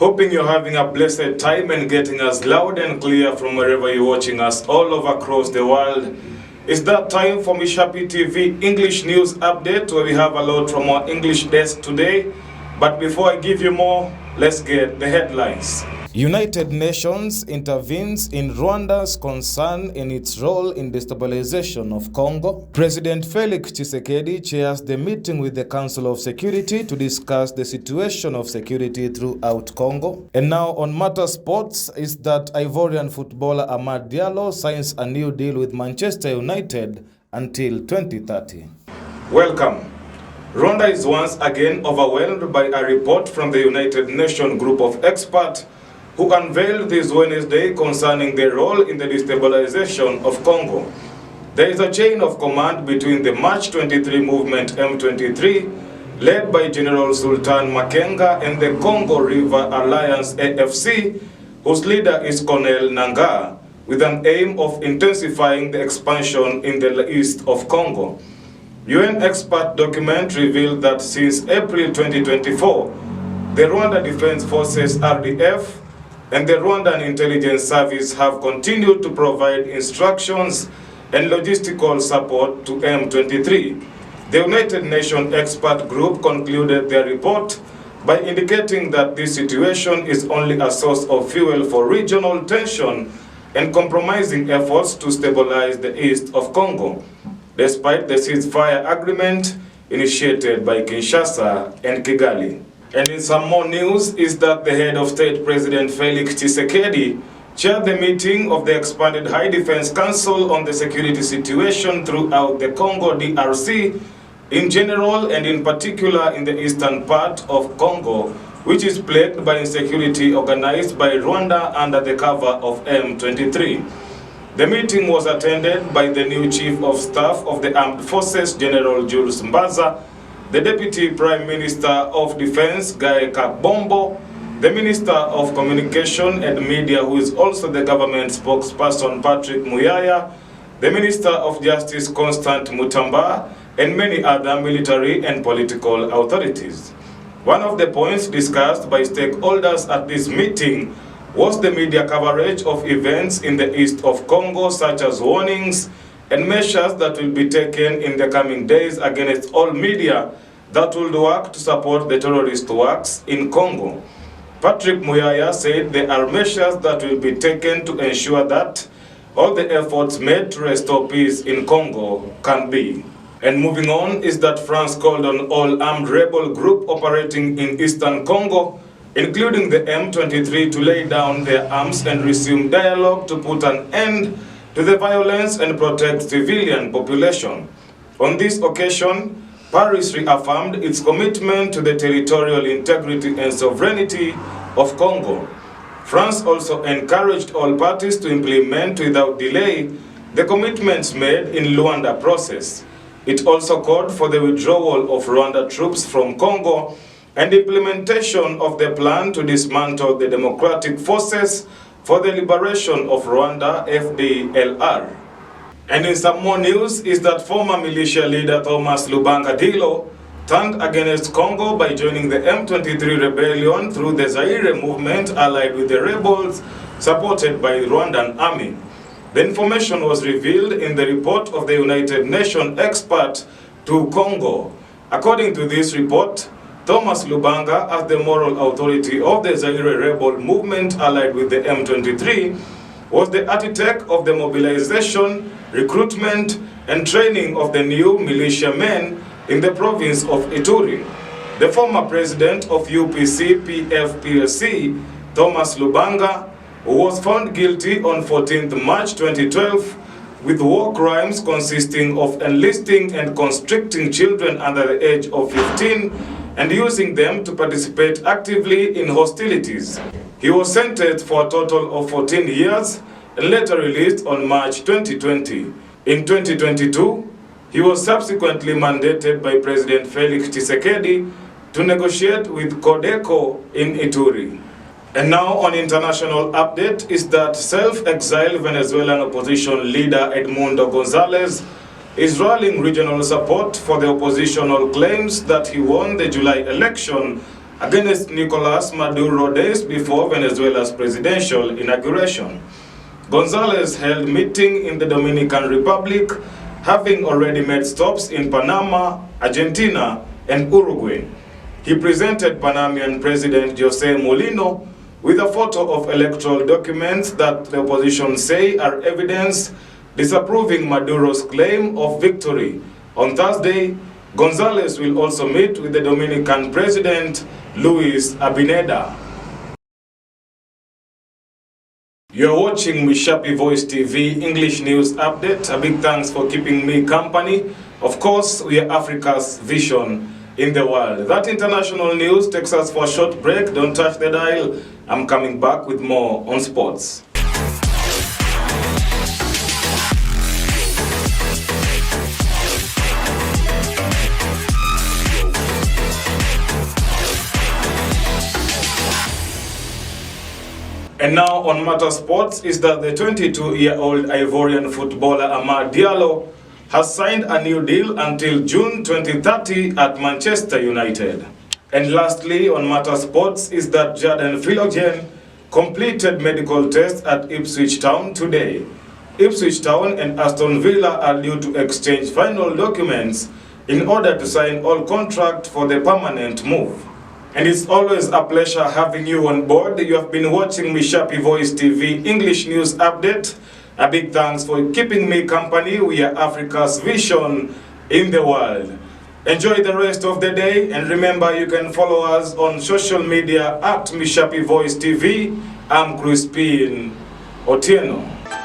Hoping you're having a blessed time and getting us loud and clear from wherever you're watching us all over across the world. It's that time for MISHAPI TV English News Update, where we have a lot from our English desk today. But before I give you more, let's get the headlines. United Nations intervenes in Rwanda's concern in its role in destabilization of Congo. President Felix Tshisekedi chairs the meeting with the Council of Security to discuss the situation of security throughout Congo. And now on Matter Sports is that Ivorian footballer Amad Diallo signs a new deal with Manchester United until 2030. Welcome. Rwanda is once again overwhelmed by a report from the United Nations group of experts who unveiled this Wednesday concerning their role in the destabilization of Congo. There is a chain of command between the March 23 movement M23, led by General Sultan Makenga, and the Congo River Alliance AFC, whose leader is Colonel Nangaa, with an aim of intensifying the expansion in the east of Congo. UN expert document revealed that since April 2024, the Rwanda Defense Forces RDF and the Rwandan Intelligence Service have continued to provide instructions and logistical support to M23. The United Nations expert group concluded their report by indicating that this situation is only a source of fuel for regional tension and compromising efforts to stabilize the east of Congo, despite the ceasefire agreement initiated by Kinshasa and Kigali. And in some more news is that the head of state, President Felix Tshisekedi, chaired the meeting of the expanded High Defense Council on the security situation throughout the Congo DRC in general and in particular in the eastern part of Congo, which is plagued by insecurity organized by Rwanda under the cover of M23. The meeting was attended by the new Chief of Staff of the Armed Forces, General Jules Mbaza, the Deputy Prime Minister of Defense, Guy Kabombo, the Minister of Communication and Media, who is also the government spokesperson, Patrick Muyaya, the Minister of Justice, Constant Mutamba, and many other military and political authorities. One of the points discussed by stakeholders at this meeting was the media coverage of events in the east of Congo, such as warnings and measures that will be taken in the coming days against all media that will work to support the terrorist works in Congo. Patrick Muyaya said there are measures that will be taken to ensure that all the efforts made to restore peace in Congo can be. And moving on is that France called on all armed rebel groups operating in eastern Congo, including the M23, to lay down their arms and resume dialogue to put an end to the violence and protect civilian population. On this occasion, Paris reaffirmed its commitment to the territorial integrity and sovereignty of Congo. France also encouraged all parties to implement without delay the commitments made in Luanda process. It also called for the withdrawal of Rwanda troops from Congo and implementation of the plan to dismantle the Democratic Forces for the Liberation of Rwanda, FDLR. And in some more news is that former militia leader Thomas Lubanga Dilo turned against Congo by joining the M23 rebellion through the Zaire movement allied with the rebels supported by the Rwandan army. The information was revealed in the report of the United Nations expert to Congo. According to this report, Thomas Lubanga, as the moral authority of the Zaire rebel movement allied with the M23, was the architect of the mobilization, recruitment, and training of the new militiamen in the province of Ituri. The former president of UPC-PFPLC, Thomas Lubanga, who was found guilty on 14th March 2012 with war crimes consisting of enlisting and constricting children under the age of 15 and using them to participate actively in hostilities. He was sentenced for a total of 14 years and later released on March 2020. In 2022, he was subsequently mandated by President Felix Tshisekedi to negotiate with Codeco in Ituri. And now on international update is that self-exiled Venezuelan opposition leader Edmundo Gonzalez is rallying regional support for the oppositional claims that he won the July election against Nicolas Maduro days before Venezuela's presidential inauguration. Gonzalez held meeting in the Dominican Republic, having already made stops in Panama, Argentina, and Uruguay. He presented Panamanian President Jose Molino with a photo of electoral documents that the opposition say are evidence disapproving Maduro's claim of victory. On Thursday, Gonzalez will also meet with the Dominican President Luis Abineda. You are watching MISHAPI Voice TV English News Update. A big thanks for keeping me company. Of course, we are Africa's vision in the world. That international news takes us for a short break. Don't touch the dial. I'm coming back with more on sports. And now on Matter Sports is that the 22-year-old Ivorian footballer Amad Diallo has signed a new deal until June 2030 at Manchester United. And lastly on Matter Sports is that Jaden Philogen completed medical tests at Ipswich Town today. Ipswich Town and Aston Villa are due to exchange final documents in order to sign all contract for the permanent move. And it's always a pleasure having you on board. You have been watching MISHAPI Voice TV English News Update. A big thanks for keeping me company. We are Africa's vision in the world. Enjoy the rest of the day, and remember you can follow us on social media at MISHAPI Voice TV. I'm Crispin Otieno.